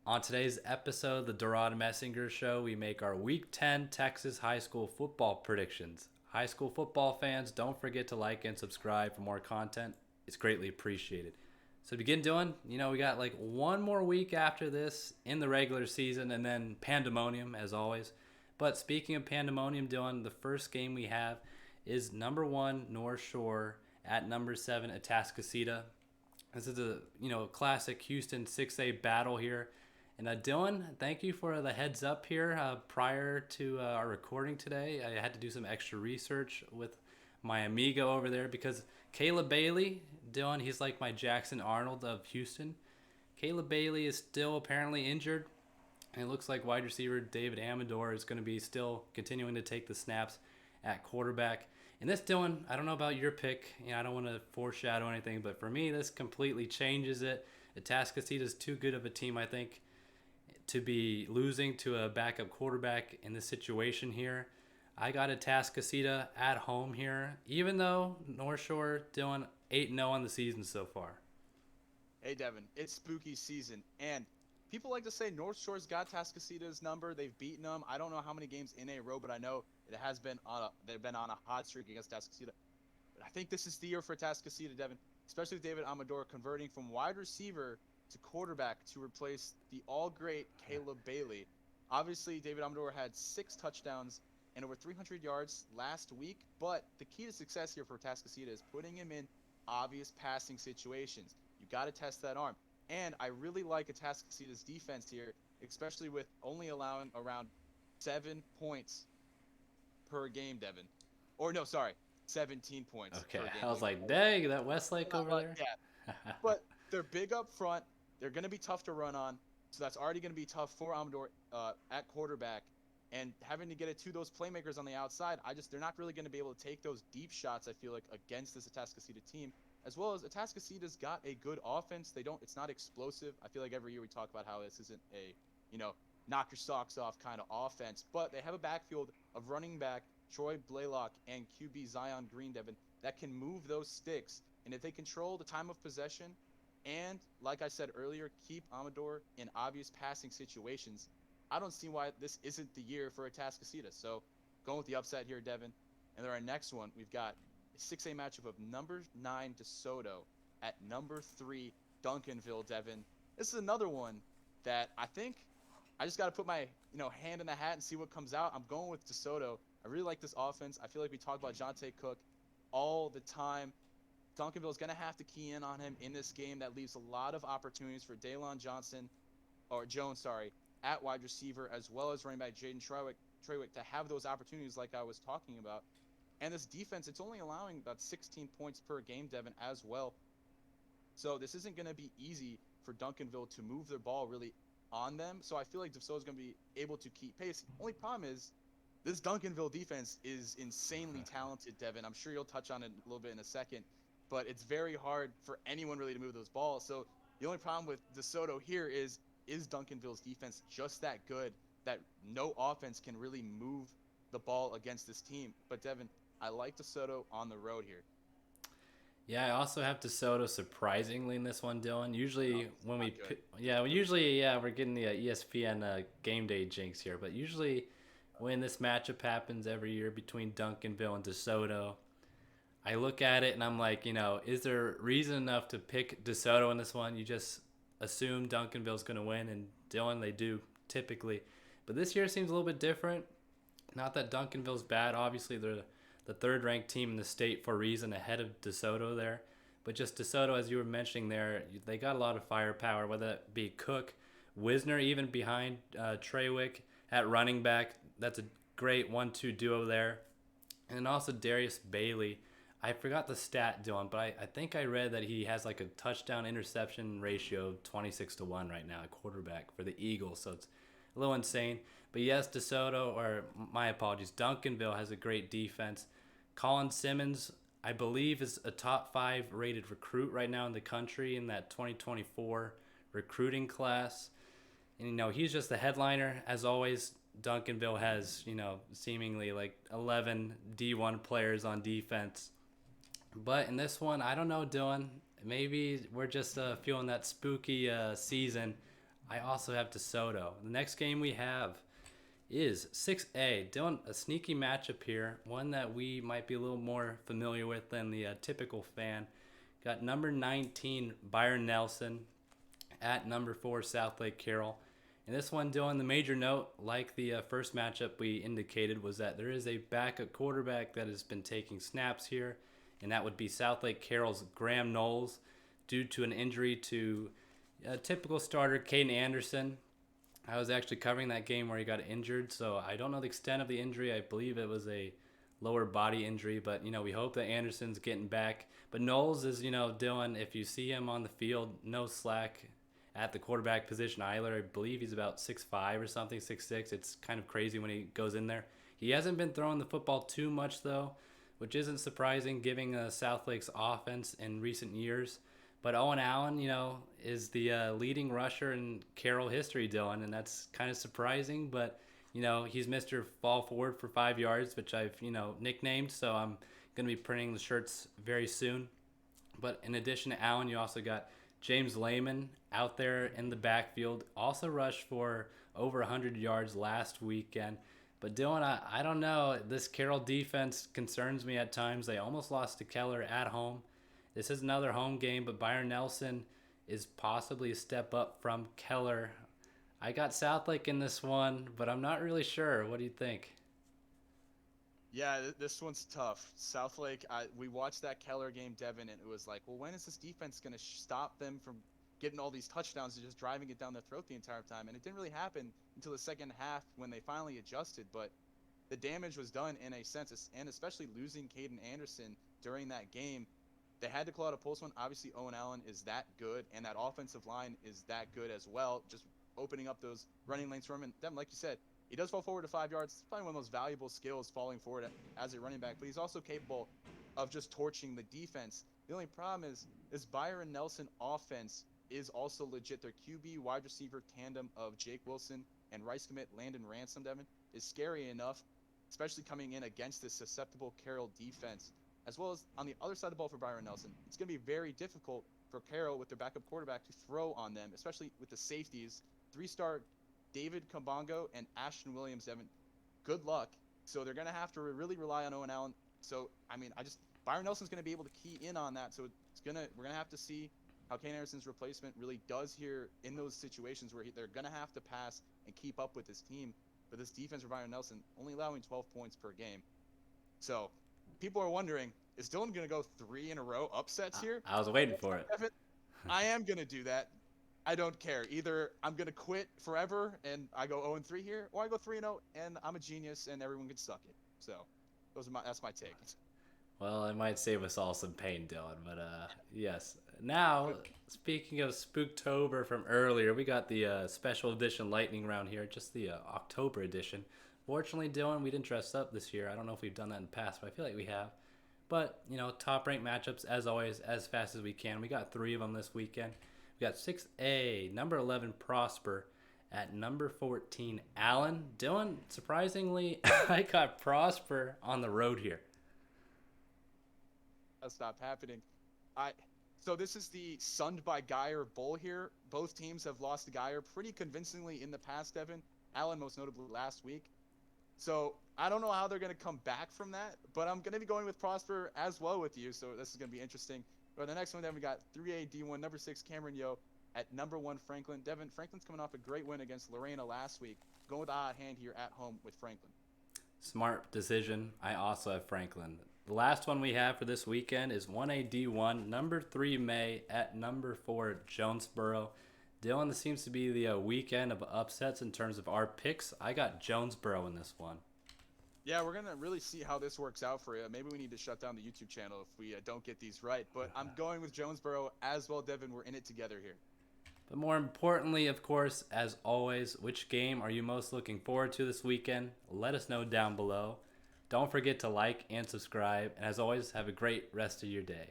On today's episode of the DeRaud Messenger Show, we make our Week 10 Texas high school football predictions. High school football fans, don't forget to like and subscribe for more content. It's greatly appreciated. So to begin doing, we got like one more week after this in the regular season and then pandemonium as always. But speaking of pandemonium, Dylan, the first game we have is number 1 North Shore at number 7 Atascocita. This is a classic Houston 6A battle here. And Dylan, thank you for the heads up here. Prior to our recording today, I had to do some extra research with my amigo over there because Caleb Bailey, Dylan, he's like my Jackson Arnold of Houston. Caleb Bailey is still apparently injured, and it looks like wide receiver David Amador is going to be still continuing to take the snaps at quarterback. And this, Dylan, I don't know about your pick. I don't want to foreshadow anything, but for me, this completely changes it. Atascocita is too good of a team, I think, to be losing to a backup quarterback in this situation here. I got Atascocita at home here, even though North Shore doing 8-0 on the season so far. Hey, Devon, it's spooky season, and people like to say North Shore's got Atascocita's number. They've beaten them. I don't know how many games in a row, but I know they've been on a hot streak against Atascocita. But I think this is the year for Atascocita, Devon, especially with David Amador converting from wide receiver to quarterback to replace the all-great Caleb Bailey. Obviously, David Amador had 6 touchdowns and over 300 yards last week, but the key to success here for Atascocita is putting him in obvious passing situations. You got to test that arm. And I really like Atascocita's defense here, especially with only allowing around 7 points per game, Devon. Or no, sorry, 17 points Okay, per game. I was like, dang, that Westlake over there. Yeah, but they're big up front. They're going to be tough to run on, so that's already going to be tough for Amador at quarterback. And having to get it to those playmakers on the outside, they're not really going to be able to take those deep shots, I feel like, against this Atascocita team. As well as Atascocita's got a good offense. It's not explosive. I feel like every year we talk about how this isn't a, knock your socks off kind of offense. But they have a backfield of running back Troy Blaylock and QB Zion Green, Devon, that can move those sticks. And if they control the time of possession and, like I said earlier, keep Amador in obvious passing situations, I don't see why this isn't the year for Atascocita. So going with the upset here, Devon. And then our next one, we've got a 6A matchup of number 9 DeSoto at number 3 Duncanville, Devon. This is another one that I think I just got to put my hand in the hat and see what comes out. I'm going with DeSoto. I really like this offense. I feel like we talk about Jonte Cook all the time. Duncanville is going to have to key in on him in this game. That leaves a lot of opportunities for Daylon Jones, at wide receiver, as well as running back Jaden Treywick to have those opportunities like I was talking about. And this defense, it's only allowing about 16 points per game, Devon, as well. So this isn't going to be easy for Duncanville to move their ball really on them. So I feel like DeSoto is going to be able to keep pace. Only problem is this Duncanville defense is insanely talented, Devon. I'm sure you'll touch on it a little bit in a second, but it's very hard for anyone really to move those balls. So the only problem with DeSoto here is Duncanville's defense just that good that no offense can really move the ball against this team? But Devon, I like DeSoto on the road here. Yeah, I also have DeSoto surprisingly in this one, Dylan. No, Usually it's when not we, good. we're getting the ESPN game day jinx here, but usually when this matchup happens every year between Duncanville and DeSoto, I look at it and I'm like, is there reason enough to pick DeSoto in this one? You just assume Duncanville's going to win, and Dylan, they do typically. But this year seems a little bit different. Not that Duncanville's bad. Obviously, they're the third-ranked team in the state for a reason ahead of DeSoto there. But just DeSoto, as you were mentioning there, they got a lot of firepower, whether that be Cook, Wisner, even behind Treywick at running back. That's a great 1-2 duo there. And also Darius Bailey. I forgot the stat, Dylan, but I think I read that he has like a touchdown interception ratio of 26-1 right now at quarterback for the Eagles. So it's a little insane. But yes, DeSoto, or my apologies, Duncanville has a great defense. Colin Simmons, I believe, is a top 5 rated recruit right now in the country in that 2024 recruiting class. And, he's just the headliner. As always, Duncanville has, seemingly like 11 D1 players on defense. But in this one, I don't know, Dylan. Maybe we're just feeling that spooky season. I also have DeSoto. The next game we have is 6A. Doing a sneaky matchup here, one that we might be a little more familiar with than the typical fan. Got number 19, Bryon Nelson, at number 4, Southlake Carroll. And this one, Dylan, the major note, like the first matchup we indicated, was that there is a backup quarterback that has been taking snaps here, and that would be Southlake Carroll's Graham Knowles, due to an injury to a typical starter, Caden Anderson. I was actually covering that game where he got injured, so I don't know the extent of the injury. I believe it was a lower body injury, but we hope that Anderson's getting back. But Knowles is, Dylan, if you see him on the field, no slack at the quarterback position either. I believe he's about 6'5" or something, 6'6". It's kind of crazy when he goes in there. He hasn't been throwing the football too much though, which isn't surprising given Southlake's offense in recent years. But Owen Allen, is the leading rusher in Carroll history, Dylan, and that's kind of surprising. But he's Mr. Fall Forward for 5 yards, which I've nicknamed. So I'm gonna be printing the shirts very soon. But in addition to Allen, you also got James Lehman out there in the backfield, also rushed for over 100 yards last weekend. But Dylan, I don't know. This Carroll defense concerns me at times. They almost lost to Keller at home. This is another home game, but Bryon Nelson is possibly a step up from Keller. I got Southlake in this one, but I'm not really sure. What do you think? Yeah, this one's tough. Southlake, we watched that Keller game, Devon, and it was like, well, when is this defense going to stop them from getting all these touchdowns and just driving it down their throat the entire time? And it didn't really happen until the second half when they finally adjusted, but the damage was done in a sense, and especially losing Caden Anderson during that game. They had to call out a pulse one. Obviously, Owen Allen is that good, and that offensive line is that good as well, just opening up those running lanes for him. And Devon, like you said, he does fall forward to 5 yards. It's probably one of those valuable skills, falling forward as a running back, but he's also capable of just torching the defense. The only problem is Bryon Nelson offense is also legit. Their QB wide receiver tandem of Jake Wilson and Rice commit Landon Ransom, Devon, is scary enough, especially coming in against this susceptible Carroll defense. As well as on the other side of the ball for Bryon Nelson, it's going to be very difficult for Carroll with their backup quarterback to throw on them, especially with the safeties. 3-star David Kabongo and Ashton Williams, Devon, good luck. So they're going to have to really rely on Owen Allen. So, Bryon Nelson's going to be able to key in on that. So we're going to have to see how Kane Anderson's replacement really does here in those situations where they're going to have to pass and keep up with this team. But this defense for Bryon Nelson only allowing 12 points per game. So people are wondering, is Dylan going to go 3 in a row upsets here? I was waiting for it. I am going to do that. I don't care. Either I'm going to quit forever and I go 0-3 here, or I go 3-0 and I'm a genius and everyone can suck it. So that's my take. Well, it might save us all some pain, Dylan, but yes. Now, speaking of Spooktober from earlier, we got the special edition lightning round here, just the October edition. Fortunately, Dylan, we didn't dress up this year. I don't know if we've done that in the past, but I feel like we have. But, top-ranked matchups, as always, as fast as we can. We got 3 of them this weekend. We got 6A, number 11, Prosper, at number 14, Allen. Dylan, surprisingly, I got Prosper on the road here. That stopped happening. So this is the Sunned by Geyer Bowl here. Both teams have lost to Geyer pretty convincingly in the past, Devon. Allen most notably last week. So I don't know how they're going to come back from that, but I'm going to be going with Prosper as well with you. So this is going to be interesting. But the next one, then we got 3A D1, number 6, Cameron Yo at number 1, Franklin. Devon, Franklin's coming off a great win against Lorena last week. Going with the hot hand here at home with Franklin. Smart decision. I also have Franklin. The last one we have for this weekend is 1A D1, number 3, May at number 4, Jonesboro. Dylan, this seems to be the weekend of upsets in terms of our picks. I got Jonesboro in this one. Yeah, we're going to really see how this works out for you. Maybe we need to shut down the YouTube channel if we don't get these right. But I'm going with Jonesboro as well, Devon. We're in it together here. But more importantly, of course, as always, which game are you most looking forward to this weekend? Let us know down below. Don't forget to like and subscribe. And as always, have a great rest of your day.